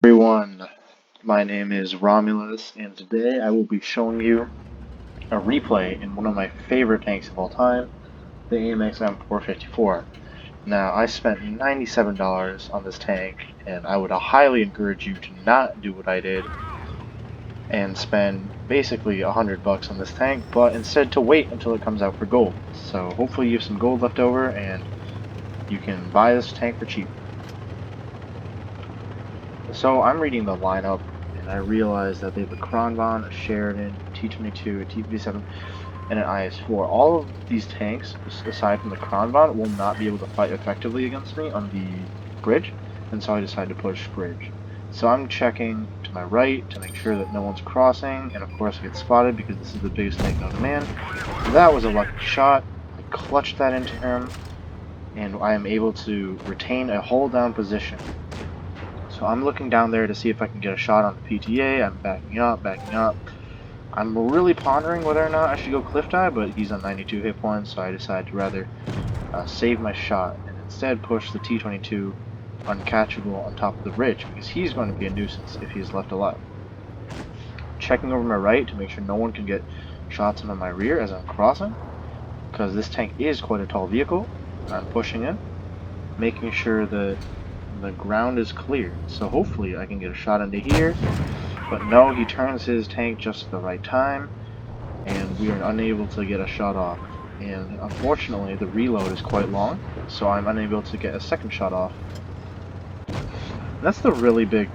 Everyone, my name is Romulus, and today I will be showing you a replay in one of my favorite tanks of all time, the Amx M4. Now, I spent $97 on this tank, and I would highly encourage you to not do what I did and spend basically $100 on this tank, but instead to wait until it comes out for gold. So hopefully you have some gold left over, and you can buy this tank for cheap. So I'm reading the lineup, and I realize that they have a Kronvon, a Sheridan, a T-22, a T-57, and an IS-4. All of these tanks, aside from the Kronvon, will not be able to fight effectively against me on the bridge, and so I decided to push bridge. So I'm checking to my right to make sure that no one's crossing, and of course I get spotted because this is the biggest tank known to man. That was a lucky shot. I clutched that into him, and I am able to retain a hold down position. So I'm looking down there to see if I can get a shot on the PTA. I'm backing up. I'm really pondering whether or not I should go cliff dive, but he's on 92 hit points, so I decided to rather save my shot and instead push the T-22 uncatchable on top of the bridge, because he's going to be a nuisance if he's left alive. Checking over my right to make sure no one can get shots on my rear as I'm crossing, because this tank is quite a tall vehicle. I'm pushing in, making sure that the ground is clear, so hopefully I can get a shot into here. But no, he turns his tank just at the right time, and we are unable to get a shot off. And unfortunately, the reload is quite long, so I'm unable to get a second shot off. That's the really big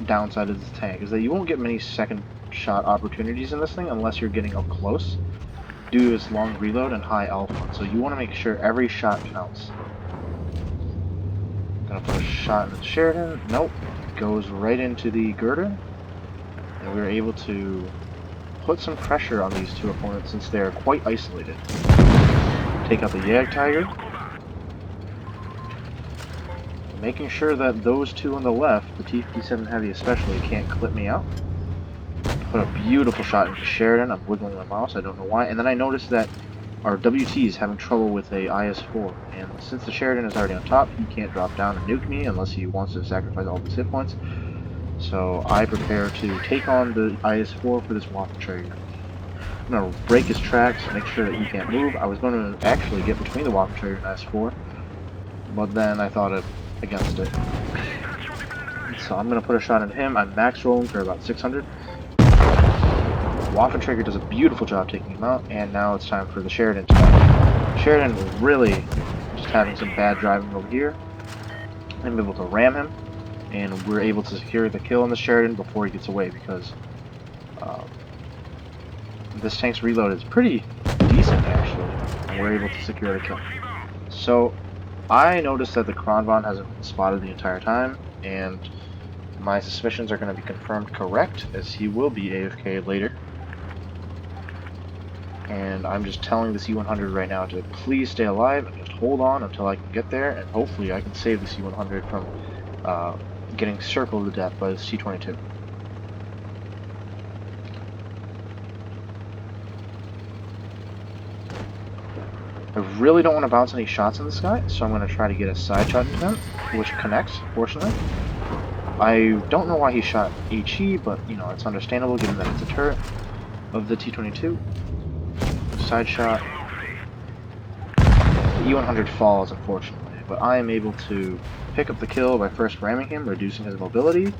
downside of this tank, is that you won't get many second shot opportunities in this thing unless you're getting up close, due to its long reload and high alpha. So you want to make sure every shot counts. Gonna put a shot in the Sheridan. Nope. Goes right into the girder. And we were able to put some pressure on these two opponents since they are quite isolated. Take out the Jagdtiger. Making sure that those two on the left, the T-57 Heavy especially, can't clip me out. Put a beautiful shot into Sheridan. I'm wiggling my mouse, I don't know why. And then I noticed that our WT is having trouble with a IS-4, and since the Sheridan is already on top, he can't drop down and nuke me unless he wants to sacrifice all of his hit points. So I prepare to take on the IS-4 for this Waffentrager. I'm going to break his tracks, make sure that he can't move. I was going to actually get between the Waffentrager and IS-4, but then I thought against it. So I'm going to put a shot at him. I'm max rolling for about 600. Waffentrager does a beautiful job taking him out, and now it's time for the Sheridan to go. Sheridan is really just having some bad driving over here. I'm able to ram him, and we're able to secure the kill on the Sheridan before he gets away, because this tank's reload is pretty decent actually, and we're able to secure the kill. So I noticed that the Kronvon hasn't been spotted the entire time, and my suspicions are going to be confirmed correct, as he will be AFK later. And I'm just telling the C-100 right now to please stay alive and just hold on until I can get there, and hopefully I can save the C-100 from getting circled to death by the C-22. I really don't want to bounce any shots in this guy, so I'm going to try to get a side shot into him, which connects, fortunately. I don't know why he shot HE, but, you know, it's understandable given that it's a turret of the T-22. Side shot. The E-100 falls, unfortunately, but I am able to pick up the kill by first ramming him, reducing his mobility,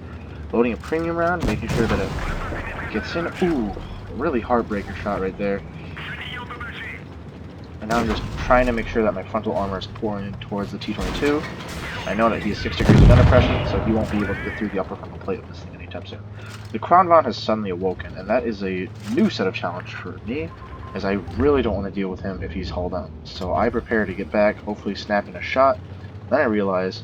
loading a premium round, making sure that it gets in. Ooh, really heartbreaker shot right there. And now I'm just trying to make sure that my frontal armor is pouring towards the T-22. I know that he has 6 degrees of gun depression, so he won't be able to get through the upper frontal plate of this thing anytime soon. The Kronvon has suddenly awoken, and that is a new set of challenge for me, as I really don't want to deal with him if he's hauled down. So I prepare to get back, hopefully snapping a shot. Then I realize,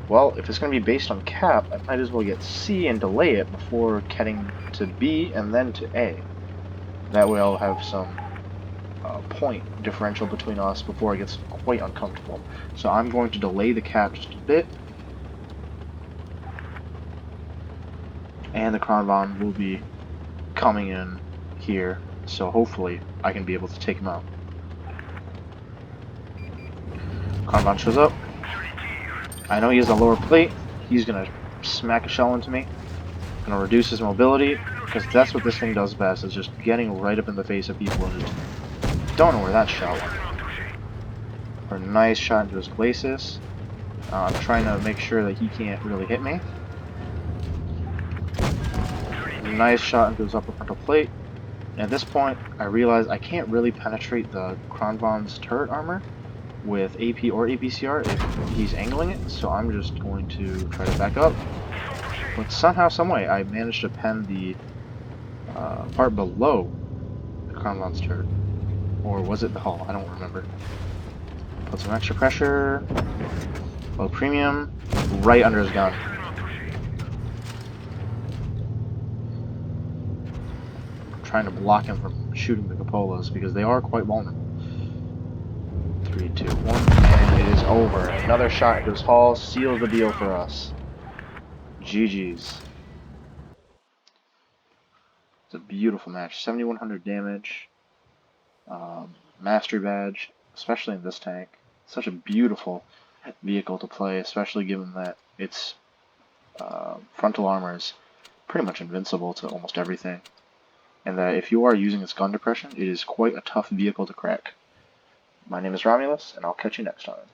well, if it's going to be based on cap, I might as well get C and delay it before getting to B and then to A. That way I'll have some point differential between us before it gets quite uncomfortable. So I'm going to delay the cap just a bit, and the Kronvon will be coming in here, so hopefully I can be able to take him out. Kronvon shows up. I know he has a lower plate. He's gonna smack a shell into me. Gonna reduce his mobility, because that's what this thing does best, is just getting right up in the face of people and just don't know where that shot went. For a nice shot into his glacis. I'm trying to make sure that he can't really hit me. Nice shot into his upper frontal plate. And at this point, I realize I can't really penetrate the Kronvan's turret armor with AP or APCR if he's angling it, so I'm just going to try to back up. But somehow, someway, I managed to pen the part below the Kronvan's turret. Or was it the hull? I don't remember. Put some extra pressure. Low premium. Right under his gun. Trying to block him from shooting the cupolas because they are quite vulnerable. 3, 2, 1, and it is over. Another shot into his hull seals the deal for us. GG's. It's a beautiful match. 7,100 damage. Mastery badge, especially in this tank. Such a beautiful vehicle to play, especially given that its frontal armor is pretty much invincible to almost everything. And that if you are using its gun depression, it is quite a tough vehicle to crack. My name is Romulus, and I'll catch you next time.